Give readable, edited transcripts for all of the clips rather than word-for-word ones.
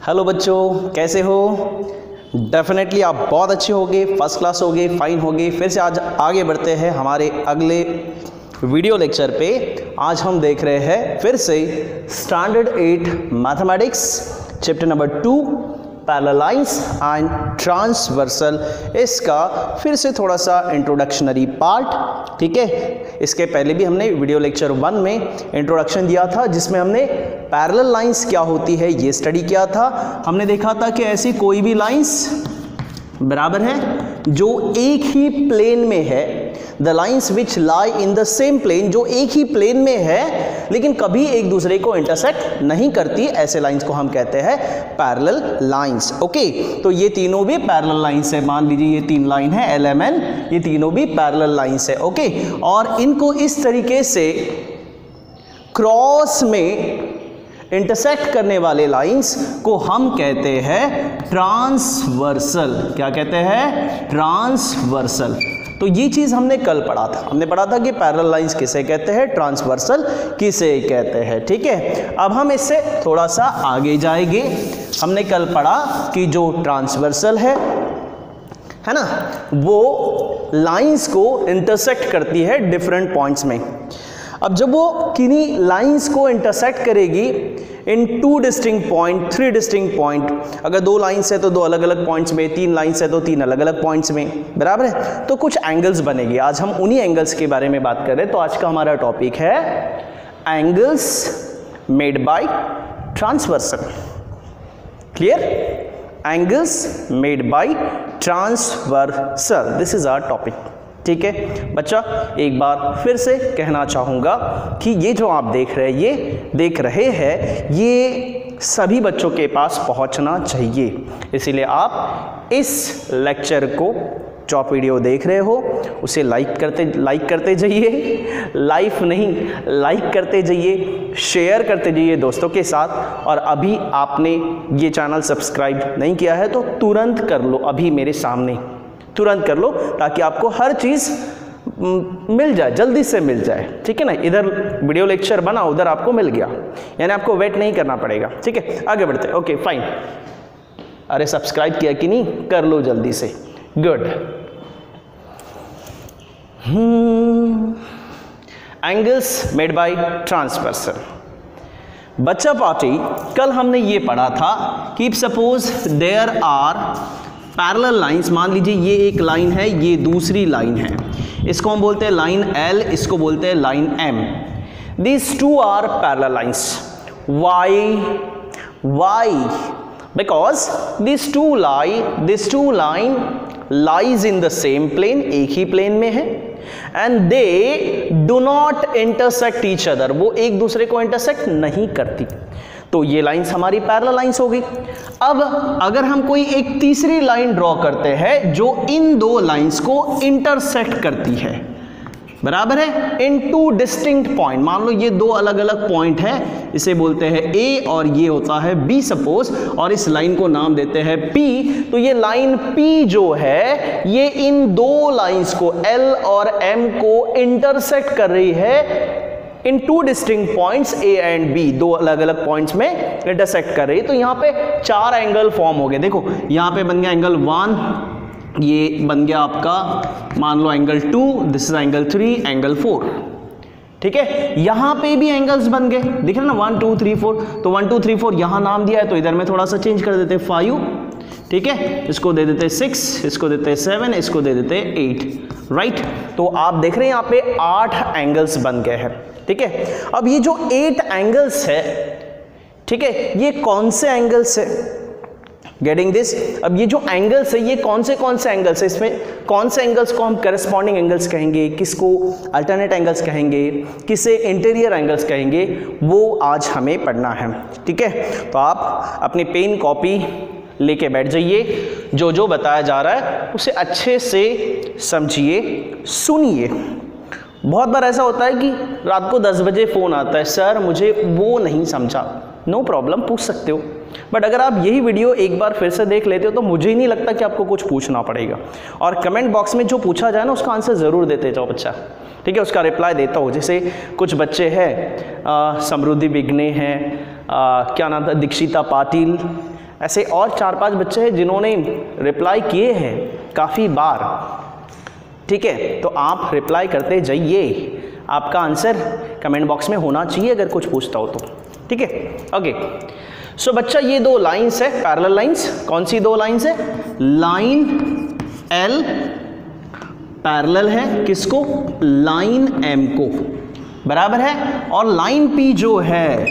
Hello बच्चों, कैसे हो? डेफिनेटली आप बहुत अच्छे होगे, फर्स्ट क्लास होगे, फाइन होगे। फिर से आज आगे बढ़ते हैं हमारे अगले वीडियो लेक्चर पे। आज हम देख रहे हैं फिर से standard 8 mathematics chapter number 2 parallel lines and transversal. इसका फिर से थोड़ा सा इंट्रोडक्शनरी पार्ट, ठीक है। इसके पहले भी हमने वीडियो लेक्चर 1 में इंट्रोडक्शन दिया था, जिसमें हमने पैरेलल लाइंस क्या होती है ये स्टडी किया था। हमने देखा था कि ऐसी कोई भी लाइंस बराबर है जो एक ही प्लेन में है, the lines which lie in the same plane, जो एक ही प्लेन में है लेकिन कभी एक दूसरे को इंटरसेक्ट नहीं करती, ऐसे लाइंस को हम कहते हैं पैरेलल लाइंस। ओके, तो ये तीनों भी पैरेलल लाइंस है। मान लीजिए ये तीन लाइन है LMN, ये तीनों भी पैरेलल लाइंस है। ओके, और इनको इस तरीके से क्रॉस में इंटरसेक्ट करने वाले लाइंस को हम कहते हैं ट्रांसवर्सल। क्या कहते हैं? ट्रांसवर्सल। तो ये चीज हमने कल पढ़ा था। हमने पढ़ा था कि पैरेलल लाइंस किसे कहते हैं, ट्रांसवर्सल किसे कहते हैं। ठीक है, अब हम इससे थोड़ा सा आगे जाएंगे। हमने कल पढ़ा कि जो ट्रांसवर्सल है ना, वो लाइंस को इंटरसेक्ट करती है डिफरेंट पॉइंट्स में। अब जब वो किन्हीं लाइंस को इंटरसेक्ट करेगी इन 2 डिस्टिंक्ट पॉइंट, 3 डिस्टिंक्ट पॉइंट, अगर 2 लाइंस है तो 2 अलग अलग पॉइंट्स में, 3 लाइंस है तो 3 अलग अलग पॉइंट्स में, बराबर है, तो कुछ एंगल्स बनेगी। आज हम उन्हीं एंगल्स के बारे में बात कर रहे हैं। तो आज का हमारा टॉपिक है angles made by transversal. Clear? Angles made by transversal, this is our topic. ठीक है बच्चा, एक बार फिर से कहना चाहूँगा कि ये जो आप देख रहे हैं ये सभी बच्चों के पास पहुँचना चाहिए। इसीलिए आप इस लेक्चर को, जो आप वीडियो देख रहे हो, उसे लाइक करते जाइए, लाइक करते जाइए, शेयर करते जाइए दोस्तों के साथ। और अभी आपने ये चैनल सब्सक्राइब नहीं किया है तो तुरंत कर लो, अभी मेरे सामने तुरंत कर लो, ताकि आपको हर चीज़ मिल जाए, जल्दी से मिल जाए। ठीक है ना, इधर वीडियो लेक्चर बना, उधर आपको मिल गया, यानी आपको वेट नहीं करना पड़ेगा। ठीक है, आगे बढ़ते हैं। Okay fine. अरे सब्सक्राइब किया कि नहीं? कर लो जल्दी से। Good. Angles made by transversal. बच्चा पार्टी, कल हमने ये पढ़ा था कि suppose there are parallel lines. मान लीजिए ये एक लाइन है, ये दूसरी लाइन है, इसको हम बोलते हैं लाइन L, इसको बोलते हैं line M। These two are parallel lines. Why? Because these two line lies in the same plane, एक ही प्लेन में है, and they do not intersect each other, वो एक दूसरे को इंटरसेक्ट नहीं करती। तो ये लाइंस हमारी पैरेलल लाइंस हो गई। अब अगर हम कोई एक तीसरी लाइन ड्रॉ करते हैं जो इन 2 लाइंस को इंटरसेक्ट करती है, बराबर है, इन 2 डिस्टिंक्ट पॉइंट, मान लो ये 2 अलग अलग पॉइंट है, इसे बोलते हैं A और ये होता है B सपोज, और इस लाइन को नाम देते हैं P। तो ये लाइन P जो है ये इन 2 लाइंस को L और M को इंटरसेक्ट कर रही है इन 2 distinct points A and B, 2 अलग अलग पॉइंट्स में इंटरसेक्ट कर रही है। तो यहाँ पे 4 एंगल फॉर्म हो गए। देखो यहाँ पे बन गया एंगल 1, ये बन गया आपका मान लो angle 2, this is angle 3, angle 4। ठीक है, यहाँ पे भी एंगल्स बन गए, दिख रहे ना, 1 2 3 4। तो 1 2 3 4 यहाँ नाम दिया है, तो इधर में थोड़ा सा चेंज कर देते हैं 5। ठीक है, इसको दे देते 6, इसको देते 7, इसको दे देते 8। राइट, तो आप देख रहे हैं यहाँ पे 8 एंगल्स बन गए हैं। ठीक है, अब ये जो 8 एंगल्स है, ठीक है, ये कौन से एंगल्स है? Getting this? अब ये जो एंगल्स है ये कौन से एंगल्स है? इसमें कौन से एंगल्स को हम करस्पॉन्डिंग एंगल्स कहेंगे, किसको अल्टरनेट एंगल्स कहेंगे, किसे इंटीरियर एंगल्स कहेंगे, वो आज हमें पढ़ना है। ठीक है, तो आप अपनी पेन कॉपी लेके बैठ जाइए, जो बताया जा रहा है उसे अच्छे से समझिए, सुनिए। बहुत बार ऐसा होता है कि रात को 10 बजे फ़ोन आता है, सर मुझे वो नहीं समझा। नो प्रॉब्लम, पूछ सकते हो, बट अगर आप यही वीडियो एक बार फिर से देख लेते हो तो मुझे ही नहीं लगता कि आपको कुछ पूछना पड़ेगा। और कमेंट बॉक्स में जो पूछा जाए ना उसका आंसर ज़रूर देते जाओ बच्चा। ठीक है, उसका रिप्लाई देता हूँ। जैसे कुछ बच्चे हैं, समृद्धि बिगने हैं, क्या नाम था, दीक्षिता पाटिल, ऐसे और 4-5 बच्चे हैं जिन्होंने रिप्लाई किए हैं काफ़ी बार, ठीक है, तो आप रिप्लाई करते जाइए, आपका आंसर कमेंट बॉक्स में होना चाहिए अगर कुछ पूछता हो तो, ठीक है। ओके, सो बच्चा ये 2 लाइंस है, पैरेलल लाइंस। कौन सी 2 लाइंस है? लाइन L पैरेलल है किसको? लाइन M को, बराबर है। और लाइन P जो है,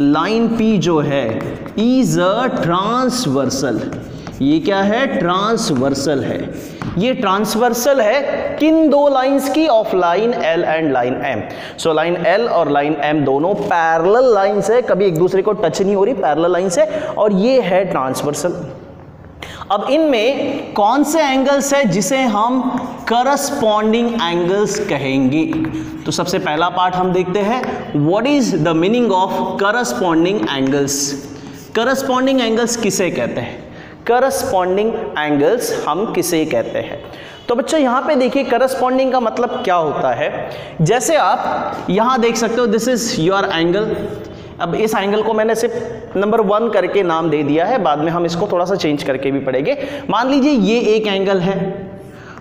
लाइन P जो है इज अ ट्रांसवर्सल। ये क्या है? ट्रांसवर्सल है। ये ट्रांसवर्सल है किन 2 लाइंस की? Of line L and line M। So line L और लाइन M दोनों पैरेलल लाइंस है, कभी एक दूसरे को टच नहीं हो रही, पैरेलल लाइंस है, और ये है ट्रांसवर्सल। अब इनमें कौन से एंगल्स है जिसे हम करस्पॉन्डिंग एंगल्स कहेंगे? तो सबसे पहला पार्ट हम देखते हैं, what is the meaning of corresponding angles. Corresponding angles किसे कहते हैं? करस्पॉन्डिंग एंगल्स हम किसे कहते हैं? तो बच्चों यहाँ पे देखिए, करस्पॉन्डिंग का मतलब क्या होता है। जैसे आप यहाँ देख सकते हो, दिस इज योर एंगल। अब इस एंगल को मैंने सिर्फ नंबर 1 करके नाम दे दिया है, बाद में हम इसको थोड़ा सा चेंज करके भी पढ़ेंगे। मान लीजिए ये एक एंगल है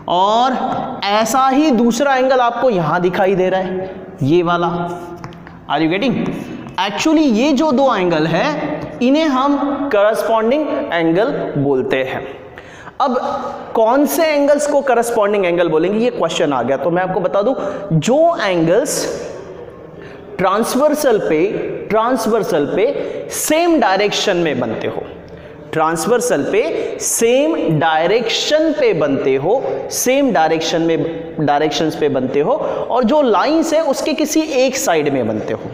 और ऐसा ही दूसरा एंगल आपको यहां दिखाई दे रहा है, ये वाला। Are you getting? एक्चुअली ये जो 2 एंगल है इन्हें हम करस्पॉन्डिंग एंगल बोलते हैं। अब कौन से एंगल्स को करस्पॉन्डिंग एंगल बोलेंगे, ये क्वेश्चन आ गया। तो मैं आपको बता दूं, जो एंगल्स ट्रांसवर्सल पे सेम डायरेक्शन में बनते हो, ट्रांसवर्सल पे सेम डायरेक्शन पे बनते हो, सेम डायरेक्शंस पे बनते हो, और जो लाइंस है उसके किसी एक साइड में बनते हो,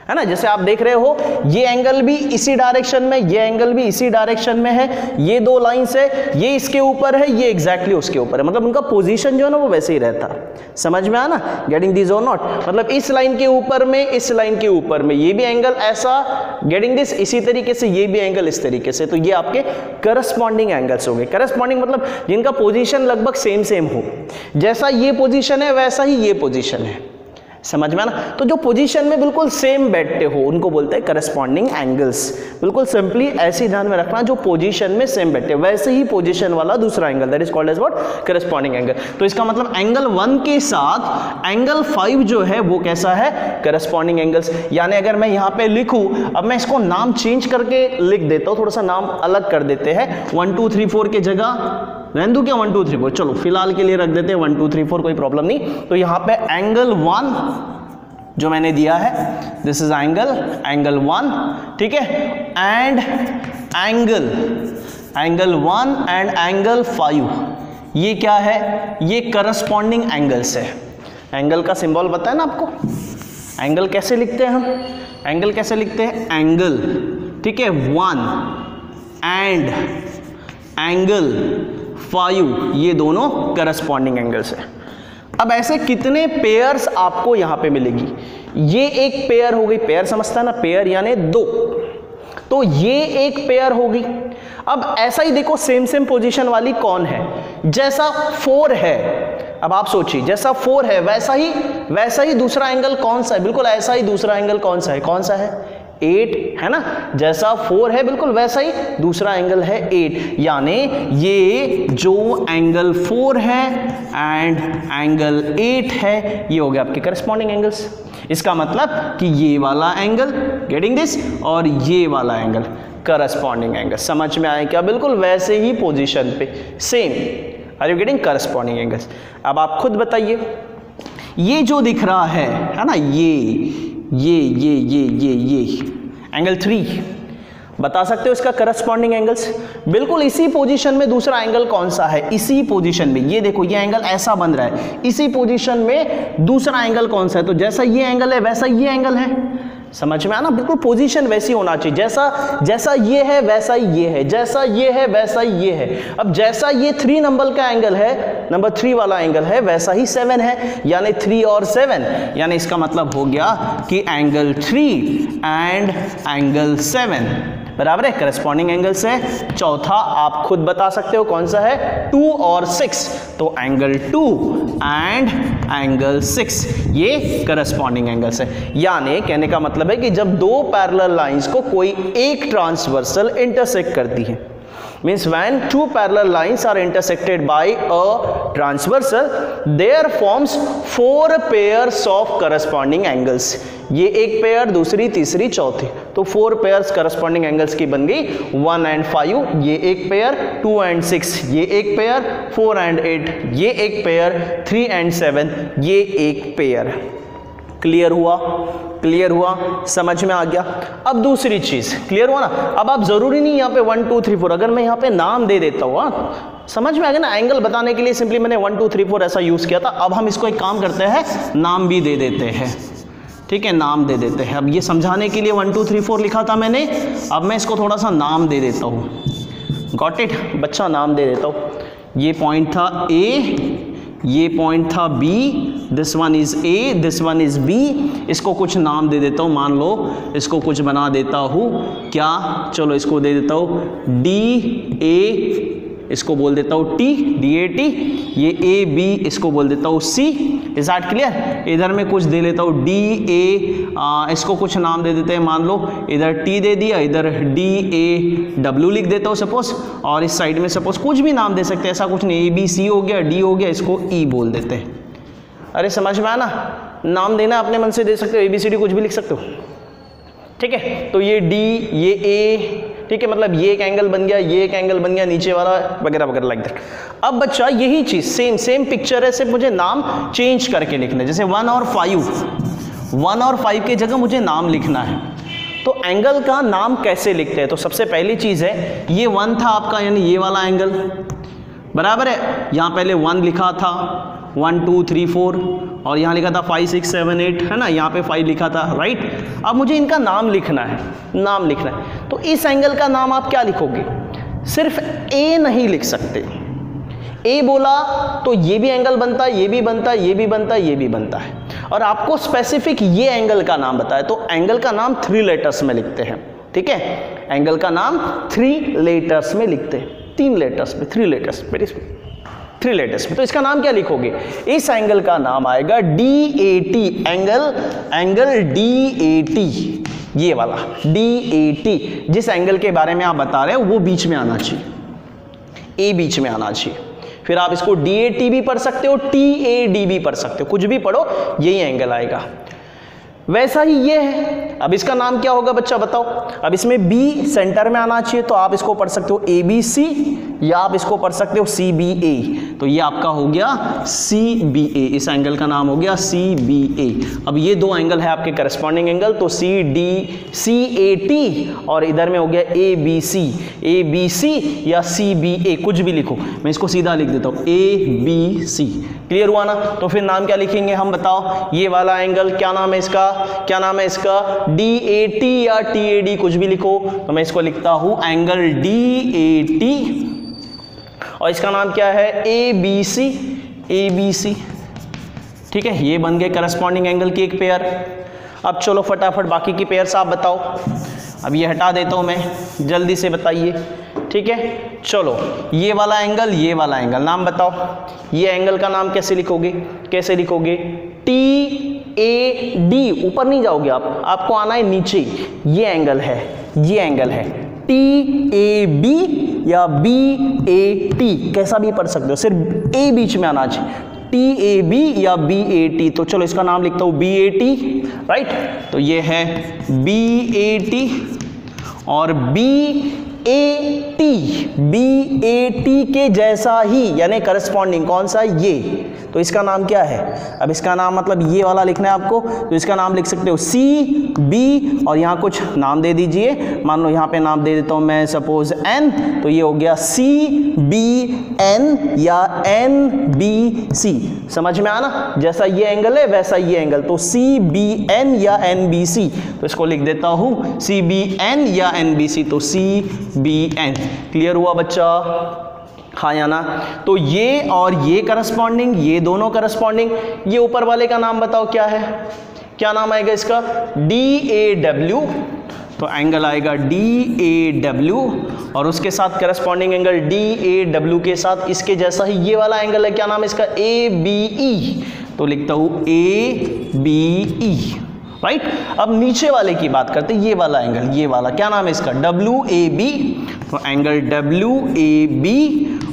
है ना। जैसे आप देख रहे हो, ये एंगल भी इसी डायरेक्शन में, ये एंगल भी इसी डायरेक्शन में है, ये 2 लाइंस है, ये इसके ऊपर है, ये एग्जैक्टली उसके ऊपर है, मतलब उनका पोजीशन जो है ना वो वैसे ही रहता है। समझ में आया ना? गेटिंग दिस और नॉट? मतलब इस लाइन के ऊपर में, इस लाइन के ऊपर में ये भी एंगल ऐसा, गेटिंग दिस, इसी तरीके से ये भी एंगल इस तरीके से। तो ये आपके करस्पॉन्डिंग एंगल्स हो गए। करस्पॉन्डिंग मतलब जिनका पोजीशन लगभग सेम हो, जैसा ये पोजीशन है वैसा ही ये पोजीशन है। समझ में आना? तो जो पोजीशन में बिल्कुल सेम बैठते हो उनको बोलते हैं करस्पॉन्डिंग एंगल्स। बिल्कुल सिंपली ऐसे ध्यान में रखना, जो पोजीशन में सेम बैठते हैं वैसे ही पोजीशन वाला दूसरा angle, that is called as what? Corresponding angle. तो इसका मतलब एंगल 1 के साथ एंगल 5 जो है वो कैसा है? Corresponding angles. यानी अगर मैं यहाँ पे लिखूं, अब मैं इसको नाम चेंज करके लिख देता हूँ, थोड़ा सा नाम अलग कर देते हैं। 1 2 3 4 के जगह रहने दूं क्या? 1 2 3 4, चलो फिलहाल के लिए रख देते हैं 1 2 3 4, कोई प्रॉब्लम नहीं। तो यहाँ पे एंगल 1 जो मैंने दिया है, दिस इज एंगल 1, ठीक है, एंड एंगल 1 एंड एंगल 5, ये क्या है? ये करस्पॉन्डिंग एंगल्स है। एंगल का सिंबल पता है ना आपको? एंगल कैसे लिखते हैं हम? एंगल कैसे लिखते हैं? एंगल, ठीक है, 1 एंड एंगल 5, ये दोनों करस्पॉन्डिंग एंगल्स है। अब ऐसे कितने पेयर्स आपको यहां पे मिलेगी? ये एक पेयर हो गई, पेयर समझता है ना, पेयर यानी 2, तो ये एक पेयर होगी। अब ऐसा ही देखो, सेम पोजीशन वाली कौन है? जैसा 4 है, अब आप सोचिए, जैसा 4 है वैसा ही दूसरा एंगल कौन सा है? बिल्कुल ऐसा ही दूसरा एंगल कौन सा है? 8 है ना। जैसा 4 है बिल्कुल वैसा ही दूसरा एंगल है 8, यानी ये जो एंगल 4 है एंड एंगल 8 है, ये हो गया आपके करस्पॉन्डिंग एंगल्स। इसका मतलब कि ये वाला एंगल, गेटिंग दिस, और ये वाला एंगल करस्पॉन्डिंग एंगल। समझ में आया क्या? बिल्कुल वैसे ही पोजीशन पे same, are you getting? Corresponding angles. अब आप खुद बताइए, ये जो दिख रहा है ना, ये एंगल 3, बता सकते हो इसका करस्पॉन्डिंग एंगल्स? बिल्कुल इसी पोजीशन में दूसरा एंगल कौन सा है? इसी पोजीशन में, ये देखो, ये एंगल ऐसा बन रहा है, इसी पोजीशन में दूसरा एंगल कौन सा है? तो जैसा ये एंगल है वैसा ये एंगल है। समझ में आना? बिल्कुल पोजीशन वैसी होना चाहिए, जैसा ये है वैसा ही ये है, जैसा ये है वैसा ही ये है। अब jैसा ये 3 नंबर का एंगल है, नंबर 3 वाला एंगल है, वैसा ही 7 है, यानी 3 और 7, यानी इसका मतलब हो गया कि एंगल 3 एंड एंगल 7 बराबर है, करस्पॉन्डिंग एंगल्स है। चौथा आप खुद बता सकते हो कौन सा है, 2 और 6, तो एंगल 2 एंड एंगल 6 ये करस्पॉन्डिंग एंगल्स है। यानी कहने का मतलब है कि जब दो पैरेलल लाइंस को कोई एक ट्रांसवर्सल इंटरसेक्ट करती है, means when two parallel lines are intersected by a transversal, there forms 4 pairs of corresponding angles। ये एक पेयर, दूसरी, तीसरी, चौथी, तो 4 पेयर्स करस्पॉन्डिंग एंगल्स की बन गई। 1 and 5 ये एक पेयर, 2 and 6 ये एक पेयर, 4 and 8 ये एक पेयर, 3 and 7 ये एक पेयर। क्लियर हुआ? क्लियर हुआ, समझ में आ गया। अब दूसरी चीज क्लियर हुआ ना। अब आप जरूरी नहीं यहाँ पे 1 2 3 4, अगर मैं यहाँ पे नाम दे देता हूँ, समझ में आ गया ना। एंगल बताने के लिए सिंपली मैंने 1 2 3 4 ऐसा यूज किया था। अब हम इसको एक काम करते हैं, नाम भी दे देते हैं, ठीक है, नाम दे देते हैं। अब ये समझाने के लिए 1 2 3 4 लिखा था मैंने, अब मैं इसको थोड़ा सा नाम दे देता हूँ। गॉट इट बच्चा, नाम दे देता हूँ। ये पॉइंट था ए, ये पॉइंट था B, this one is A, this one is B. इसको कुछ नाम दे देता हूँ, मान लो इसको कुछ बना देता हूँ, क्या, चलो इसको दे देता हूँ डी ए, इसको बोल देता हूँ टी, डी ए टी। ये ए बी, इसको बोल देता हूँ सी। Is that clear? इधर में कुछ दे लेता हूँ डी ए, इसको कुछ नाम दे देते हैं, मान लो इधर टी दे दिया, इधर डी ए डब्ल्यू लिख देता हूँ सपोज, और इस साइड में सपोज कुछ भी नाम दे सकते हैं, ऐसा कुछ नहीं, ए बी सी हो गया, डी हो गया, इसको ई बोल देते हैं। अरे समझ में आया ना, नाम देना अपने मन से दे सकते हो, ए बी सी डी कुछ भी लिख सकते हो, ठीक है। तो ये डी, ये ए, ठीक है, मतलब ये एक एंगल बन गया, ये एक एंगल बन गया, नीचे वाला वगैरह वगैरह लाइक दैट। अब बच्चा यही चीज सेम पिक्चर है, सिर्फ मुझे नाम चेंज करके लिखना है। जैसे 1 और 5 की जगह मुझे नाम लिखना है, तो एंगल का नाम कैसे लिखते हैं? तो सबसे पहली चीज है, ये 1 था आपका, यानी ये वाला एंगल, बराबर है। यहां पहले 1 लिखा था, 1 2 3 4, और यहाँ लिखा था 5 6 7 8, है ना, यहाँ पे 5 लिखा था, राइट। अब मुझे इनका नाम लिखना है, नाम लिखना है। तो इस एंगल का नाम आप क्या लिखोगे? सिर्फ ए नहीं लिख सकते। ए बोला तो ये भी एंगल बनता है, ये भी बनता है, ये भी बनता है, ये भी बनता है, और आपको स्पेसिफिक ये एंगल का नाम बताया, तो एंगल का नाम 3 लेटर्स में लिखते हैं, ठीक है। एंगल का नाम 3 लेटर्स में लिखते हैं, 3 लेटर्स में, 3 लेटर्स, 3 लेटर्स में। तो इसका नाम क्या लिखोगे? इस एंगल का नाम आएगा DAT, एंगल DAT, ये वाला DAT। जिस एंगल के बारे में आप बता रहे हो वो बीच में आना चाहिए, ए बीच में आना चाहिए। फिर आप इसको DAT भी पढ़ सकते हो, TAD भी पढ़ सकते हो, कुछ भी पढ़ो, यही एंगल आएगा। वैसा ही ये है। अब इसका नाम क्या होगा बच्चा बताओ? अब इसमें B सेंटर में आना चाहिए, तो आप इसको पढ़ सकते हो ABC, या आप इसको पढ़ सकते हो CBA। तो ये आपका हो गया CBA, इस एंगल का नाम हो गया CBA। अब ये दो एंगल है आपके करस्पॉन्डिंग एंगल, तो CAT, और इधर में हो गया ABC या CBA, कुछ भी लिखो, मैं इसको सीधा लिख देता हूँ ABC। क्लियर हुआ ना? तो फिर नाम क्या लिखेंगे हम बताओ? ये वाला एंगल क्या नाम है इसका? क्या नाम है इसका? DAT या TAD, कुछ भी लिखो। तो मैं इसको लिखता हूं एंगल DAT, और इसका नाम क्या है? ABC। ठीक है, ये बन गए करस्पॉन्डिंग एंगल की एक पेयर। अब चलो फटाफट बाकी की पेयर्स आप बताओ। अब ये हटा देता हूं मैं, जल्दी से बताइए, ठीक है। चलो ये वाला एंगल, ये वाला एंगल, नाम बताओ। ये एंगल का नाम कैसे लिखोगे? TAD, ऊपर नहीं जाओगे आप, आपको आना है नीचे। ये एंगल है TAB या BAT, कैसा भी पढ़ सकते हो, सिर्फ A बीच में आना चाहिए, TAB या BAT। तो चलो इसका नाम लिखता हूं BAT, राइट। तो ये है BAT, और BAT के जैसा ही, यानी करस्पॉन्डिंग कौन सा? ये। तो इसका नाम क्या है? अब इसका नाम मतलब ये वाला लिखना है आपको, तो इसका नाम लिख सकते हो CB, और यहाँ कुछ नाम दे दीजिए। मान लो यहाँ पे नाम दे देता हूँ मैं सपोज N, तो ये हो गया CBN या NBC। समझ में आना? जैसा ये एंगल है वैसा ये एंगल, तो CBN या NBC। तो इसको लिख देता हूँ CBN या NBC, तो CBN। क्लियर हुआ बच्चा? हाँ या ना? तो ये और ये करस्पॉन्डिंग, ये दोनों करस्पॉन्डिंग। ये ऊपर वाले का नाम बताओ क्या है? क्या नाम आएगा इसका? DAW, तो एंगल आएगा DAW और उसके साथ करस्पॉन्डिंग एंगल DAW के साथ इसके जैसा ही ये वाला एंगल है, क्या नाम है इसका, ABE। तो लिखता हूं ABE, राइट। अब नीचे वाले की बात करते हैं, ये वाला एंगल, ये वाला क्या नाम है इसका, WAB। तो एंगल WAB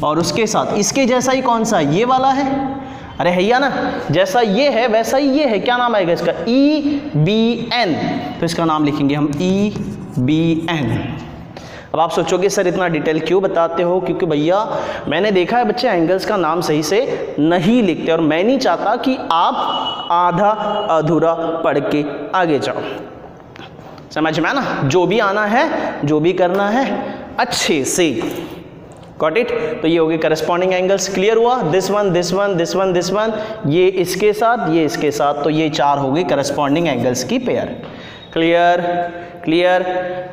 और उसके साथ इसके जैसा ही कौन सा है, ये वाला है, अरे हैया ना, जैसा ये है वैसा ही ये है, क्या नाम आएगा इसका, EBN। तो इसका नाम लिखेंगे हम EBN। अब आप सोचोगे सर इतना डिटेल क्यों बताते हो, क्योंकि भैया मैंने देखा है बच्चे एंगल्स का नाम सही से नहीं लिखते और मैं नहीं चाहता कि आप आधा अधूरा पढ़ के आगे जाओ। समझ में ना, जो भी आना है, जो भी करना है अच्छे से। Got it. तो ये हो गए करस्पॉन्डिंग एंगल्स। क्लियर हुआ, this one this one this one this one, ये इसके साथ ये इसके साथ, तो ये 4 हो गए करस्पॉन्डिंग एंगल्स की pair. Clear clear.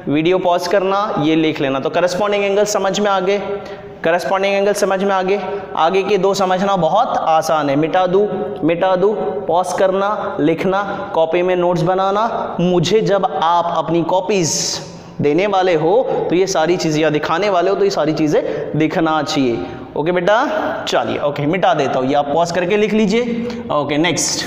Video pause करना, ये लिख लेना। तो करस्पॉन्डिंग एंगल समझ में आ गए, करस्पॉन्डिंग एंगल समझ में आगे के 2 समझना बहुत आसान है। मिटा दूँ, पॉज करना, लिखना, कॉपी में नोट्स बनाना। मुझे जब आप अपनी कॉपीज देने वाले हो तो ये सारी चीज़ें, या दिखाने वाले हो तो ये सारी चीज़ें दिखना चाहिए। ओके बेटा, चलिए ओके मिटा देता हूँ, ये आप पॉज करके लिख लीजिए। Okay next.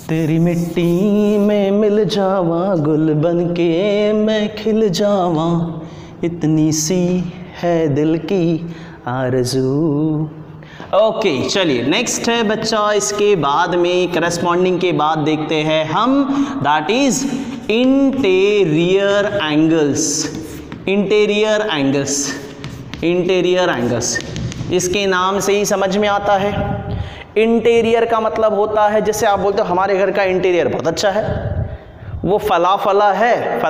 तेरी मिट्टी में मिल जावा, गुल बन के मैं खिल जावा, इतनी सी है दिल की आरज़ू। ओके चलिए नेक्स्ट है बच्चा, इसके बाद में करस्पॉन्डिंग के बाद देखते हैं हम, that is interior angles. Interior angles इसके नाम से ही समझ में आता है। इंटीरियर का मतलब होता है, जैसे आप बोलते हो हमारे घर का इंटीरियर बहुत अच्छा है, वो फला है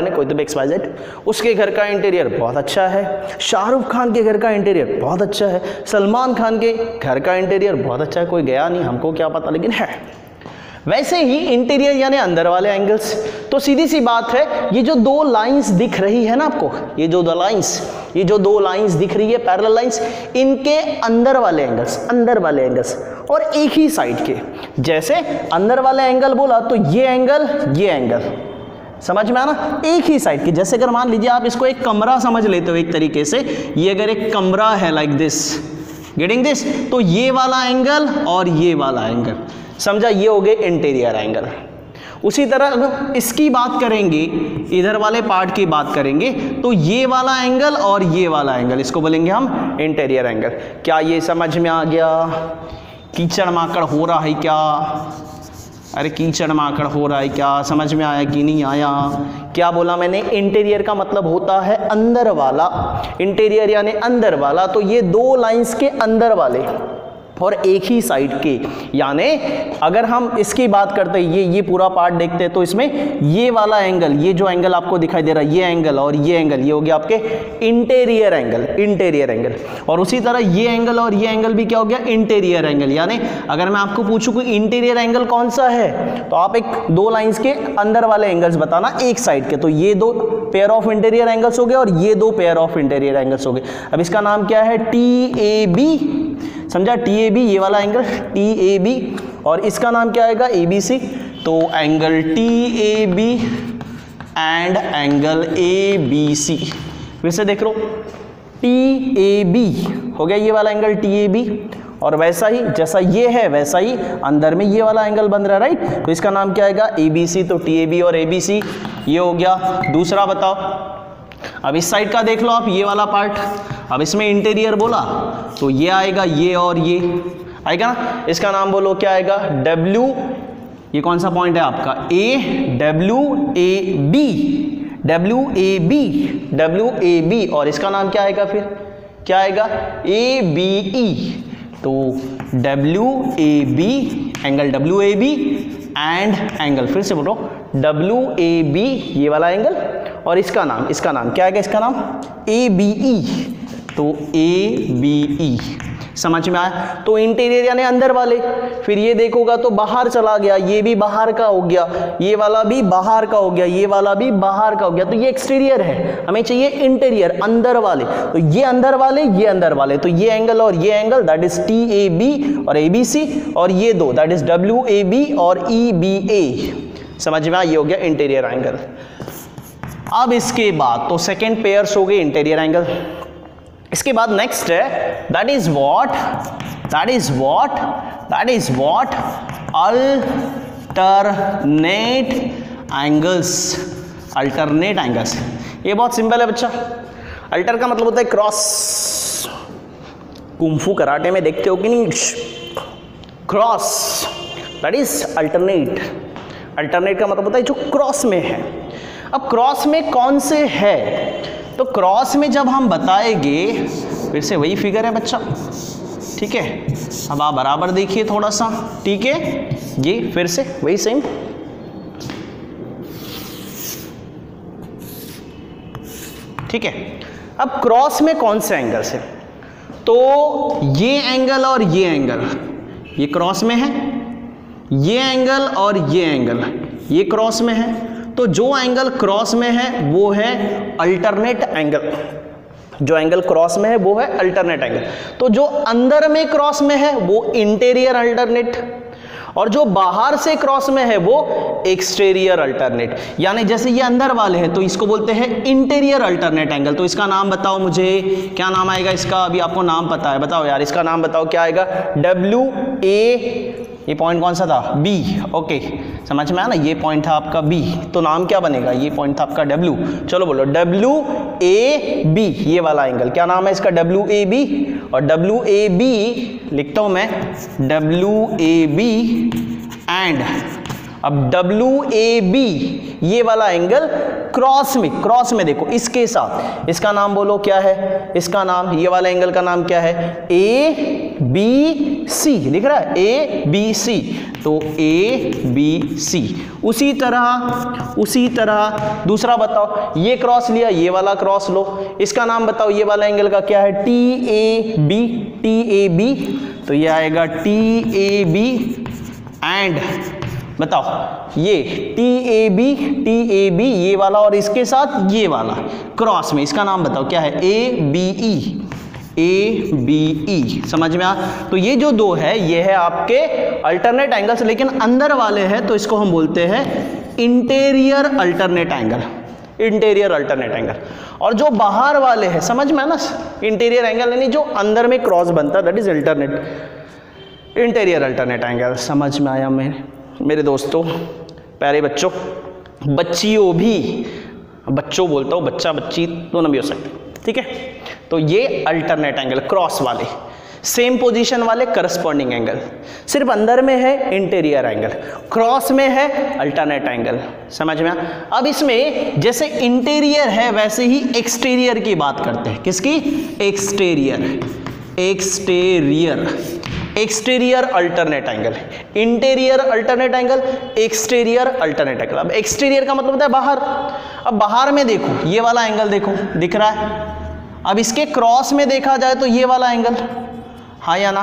ना, कोई तो XYZ, उसके घर का इंटीरियर बहुत अच्छा है। शाहरुख खान के घर का इंटीरियर बहुत अच्छा है, सलमान खान के घर का इंटीरियर बहुत अच्छा है। कोई गया नहीं, हमको क्या पता, लेकिन है। वैसे ही इंटीरियर यानी अंदर वाले एंगल्स। तो सीधी सी बात है, ये जो 2 लाइंस दिख रही है ना आपको, ये जो 2 लाइंस दिख रही है पैरेलल लाइंस, इनके अंदर वाले एंगल्स और एक ही साइड के। जैसे अंदर वाले एंगल बोला तो ये एंगल समझ में आना, एक ही साइड के। जैसे अगर मान लीजिए आप इसको एक कमरा समझ लेते हो एक तरीके से, ये अगर एक कमरा है लाइक दिस, गेटिंग दिस, तो ये वाला एंगल और ये वाला एंगल, समझा, ये हो गए इंटीरियर एंगल। उसी तरह अगर इसकी बात करेंगे, इधर वाले पार्ट की बात करेंगे, तो ये वाला एंगल और ये वाला एंगल, इसको बोलेंगे हम इंटीरियर एंगल। क्या ये समझ में आ गया? कीचड़ माकड़ हो रहा है क्या? अरे कीचड़ माकड़ हो रहा है क्या? समझ में आया कि नहीं आया? क्या बोला मैंने? इंटीरियर का मतलब होता है अंदर वाला, इंटीरियर यानी अंदर वाला। तो ये 2 लाइंस के अंदर वाले और एक ही साइड के, यानी अगर हम इसकी बात करते हैं, ये पूरा पार्ट देखते हैं, तो इसमें ये वाला एंगल, ये जो एंगल आपको दिखाई दे रहा है, ये एंगल और ये एंगल, ये हो गया आपके इंटीरियर एंगल। और उसी तरह ये एंगल और ये एंगल भी क्या हो गया? Interior angle. यानी अगर मैं आपको पूछूं कि इंटीरियर एंगल कौन सा है, तो आप एक 2 लाइंस के अंदर वाले एंगल्स बताना एक साइड के। तो ये 2 पेयर ऑफ इंटीरियर एंगल्स हो गए और ये 2 पेयर ऑफ इंटीरियर एंगल्स हो गए। अब इसका नाम क्या है? TAB, समझा? TAB, ये वाला एंगल TAB, और इसका नाम क्या आएगा? ABC। तो angle TAB and angle ABC, फिर से देख लो, TAB हो गया ये वाला एंगल TAB, और वैसा ही जैसा ये है वैसा ही अंदर में ये वाला एंगल बन रहा है, राइट? तो इसका नाम क्या आएगा? ABC। तो TAB और ABC ये हो गया। दूसरा बताओ, अब इस साइड का देख लो आप, ये वाला पार्ट। अब इसमें इंटीरियर बोला तो ये आएगा, ये और ये आएगा ना। इसका नाम बोलो क्या आएगा? W, ये कौन सा पॉइंट है आपका? WAB, और इसका नाम क्या आएगा? फिर क्या आएगा? ABE। तो WAB, angle WAB and angle, फिर से बोलो WAB, ये वाला एंगल, और इसका नाम क्या आएगा? इसका नाम ABE। तो ABE, समझ में आया? तो इंटीरियर यानी अंदर वाले। फिर ये देखोगा तो बाहर चला गया, ये भी बाहर का हो गया, ये वाला भी बाहर का हो गया, ये वाला भी बाहर का हो गया। तो ये एक्सटीरियर है, हमें चाहिए इंटीरियर, अंदर वाले। तो ये अंदर वाले, ये अंदर वाले, तो ये एंगल और ये एंगल, दैट इज TAB और ABC, और ये 2 दैट इज WAB और EBA। समझ में आ, ये हो गया इंटीरियर एंगल। अब इसके बाद तो सेकेंड पेयर्स हो गए इंटीरियर एंगल। इसके बाद नेक्स्ट है that is what alternate angles. Alternate angles ये बहुत सिंपल है बच्चा। अल्टर का मतलब होता है क्रॉस। कुंफू कराटे में देखते हो कि नहीं, cross, that is alternate. Alternate का मतलब होता है जो क्रॉस में है। अब क्रॉस में कौन से है, तो क्रॉस में जब हम बताएंगे, फिर से वही फिगर है बच्चा, ठीक है। अब आप बराबर देखिए थोड़ा सा, ठीक है, ये फिर से वही सेम, ठीक है। अब क्रॉस में कौन से एंगल से, तो ये एंगल और ये एंगल, ये क्रॉस में है, ये एंगल और ये एंगल ये क्रॉस में है। तो जो एंगल क्रॉस में है वो है अल्टरनेट एंगल। जो एंगल क्रॉस में है वो है अल्टरनेट एंगल। तो जो अंदर में क्रॉस में है वो इंटीरियर अल्टरनेट, और जो बाहर से क्रॉस में है वो एक्सटीरियर अल्टरनेट। यानी जैसे ये अंदर वाले हैं तो इसको बोलते हैं इंटीरियर अल्टरनेट एंगल। तो इसका नाम बताओ मुझे, क्या नाम आएगा इसका? अभी आपको नाम पता है, बताओ यार इसका नाम बताओ, क्या आएगा? WA, ये पॉइंट कौन सा था? B, ओके, समझ में आया ना, ये पॉइंट था आपका B, तो नाम क्या बनेगा? ये पॉइंट था आपका W। चलो बोलो WAB, ये वाला एंगल क्या नाम है इसका? WAB। और WAB लिखता हूं मैं, WAB एंड अब WAB ये वाला एंगल क्रॉस में देखो इसके साथ, इसका नाम बोलो क्या है? इसका नाम, ये वाला एंगल का नाम क्या है? ABC, लिख रहा है ABC, तो ABC। उसी तरह दूसरा बताओ, ये क्रॉस लिया, ये वाला क्रॉस लो, इसका नाम बताओ, ये वाला एंगल का क्या है? TAB, तो ये आएगा TAB एंड बताओ ये TAB ये वाला और इसके साथ ये वाला क्रॉस में, इसका नाम बताओ क्या है? ABE, समझ में आ? तो ये जो दो है ये है आपके अल्टरनेट एंगल्स, लेकिन अंदर वाले हैं तो इसको हम बोलते हैं interior alternate angle. Interior alternate angle. और जो बाहर वाले हैं, समझ में है ना, इंटीरियर एंगल यानी जो अंदर में क्रॉस बनता है, that is interior alternate angle. समझ में आया मेरे दोस्तों, प्यारे बच्चों, बच्चियों भी, बच्चों बोलता हूँ, बच्चा बच्ची दोनों भी हो सकते, ठीक है। तो ये अल्टरनेट एंगल, क्रॉस वाले, सेम पोजीशन वाले करस्पॉन्डिंग एंगल। सिर्फ अंदर में है इंटीरियर एंगल, क्रॉस में है अल्टरनेट एंगल। समझ में आ? अब इसमें जैसे इंटीरियर है वैसे ही एक्सटीरियर की बात करते हैं। किसकी? Exterior alternate angle, interior alternate angle, exterior alternate angle. अब एक्सटीरियर का मतलब होता है बाहर। अब बाहर में देखो, ये वाला एंगल देखो, दिख रहा है। अब इसके क्रॉस में देखा जाए तो ये वाला एंगल, हाँ या ना?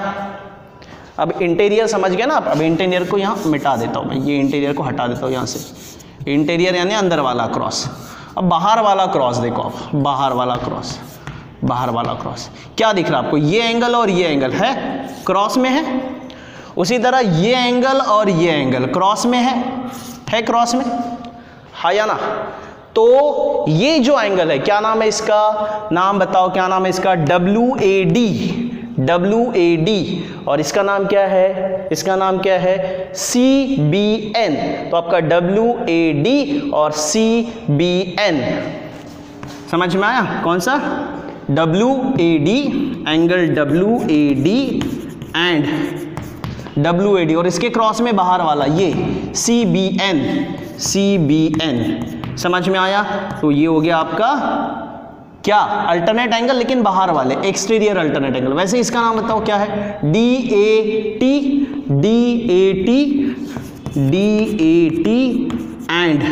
अब इंटीरियर समझ गए ना आप? अब इंटीरियर को यहाँ मिटा देता हूँ मैं, ये इंटीरियर को हटा देता हूँ यहाँ से। इंटीरियर यानी अंदर वाला क्रॉस। अब बाहर वाला क्रॉस देखो आप, बाहर वाला क्रॉस क्या दिख रहा है आपको? ये एंगल और ये एंगल है, क्रॉस में है। उसी तरह ये एंगल और ये एंगल क्रॉस में है क्रोस में, हाँ या ना? तो ये जो एंगल है, क्या नाम है इसका? नाम बताओ, क्या नाम है इसका? WAD। और इसका नाम क्या है? इसका नाम क्या है? CBN। तो आपका WAD और CBN समझ में आया? कौन सा? WAD, angle WAD and WAD, और इसके क्रॉस में बाहर वाला ये CBN। समझ में आया? तो ये हो गया आपका क्या? अल्टरनेट एंगल, लेकिन बाहर वाले, एक्सटीरियर अल्टरनेट एंगल। वैसे इसका नाम बताओ क्या है? DAT एंड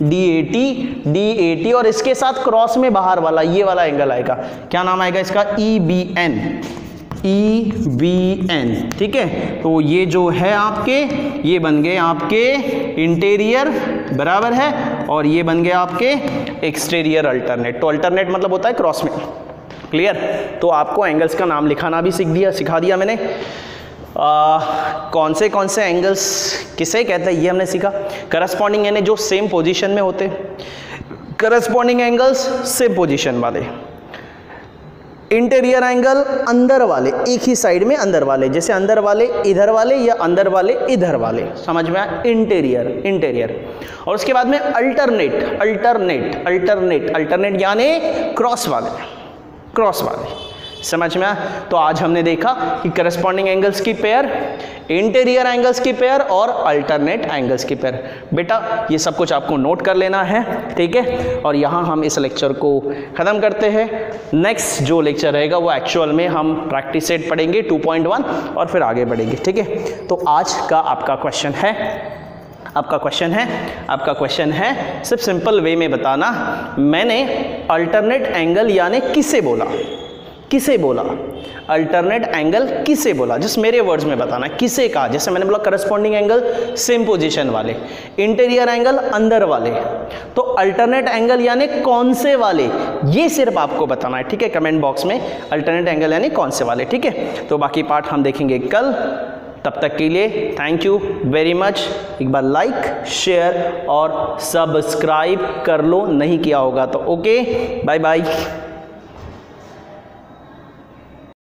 DAT, और इसके साथ क्रॉस में बाहर वाला ये वाला एंगल आएगा, क्या नाम आएगा इसका? EBN। ठीक है। तो ये जो है आपके, ये बन गए आपके इंटीरियर, बराबर है, और ये बन गए आपके एक्सटीरियर अल्टरनेट। तो अल्टरनेट मतलब होता है क्रॉस में। क्लियर? तो आपको एंगल्स का नाम लिखाना भी सिखा दिया मैंने। कौन से एंगल्स किसे कहते हैं ये हमने सीखा। करस्पॉन्डिंग यानी जो सेम पोजीशन में होते, करस्पॉन्डिंग एंगल्स सेम पोजीशन वाले। इंटीरियर एंगल अंदर वाले, एक ही साइड में अंदर वाले, जैसे अंदर वाले इधर वाले या अंदर वाले इधर वाले, समझ में आया, इंटीरियर इंटीरियर। और उसके बाद में अल्टरनेट अल्टरनेट अल्टरनेट अल्टरनेट यानी क्रॉस वाले, क्रॉस वाले, समझ में आया। तो आज हमने देखा कि करस्पॉन्डिंग एंगल्स की पेयर, इंटीरियर एंगल्स की पेयर और अल्टरनेट एंगल्स की पेयर। बेटा ये सब कुछ आपको नोट कर लेना है, ठीक है। और यहाँ हम इस लेक्चर को ख़त्म करते हैं। नेक्स्ट जो लेक्चर रहेगा वो एक्चुअल में हम प्रैक्टिस सेट पढ़ेंगे 2.1 और फिर आगे बढ़ेंगे, ठीक है। तो आज का आपका क्वेश्चन है, आपका क्वेश्चन है सिर्फ सिंपल वे में बताना, मैंने अल्टरनेट एंगल यानी किसे बोला, किसे बोला, अल्टरनेट एंगल किसे बोला, जस्ट मेरे वर्ड्स में बताना किसे कहा। जैसे मैंने बोला करस्पॉन्डिंग एंगल सेम पोजीशन वाले, इंटीरियर एंगल अंदर वाले, तो अल्टरनेट एंगल यानी कौन से वाले, ये सिर्फ आपको बताना है, ठीक है। कमेंट बॉक्स में अल्टरनेट एंगल यानी कौन से वाले, ठीक है। तो बाकी पार्ट हम देखेंगे कल, तब तक के लिए थैंक यू वेरी मच। एक बार लाइक शेयर और सब्सक्राइब कर लो नहीं किया होगा तो। Okay, bye bye.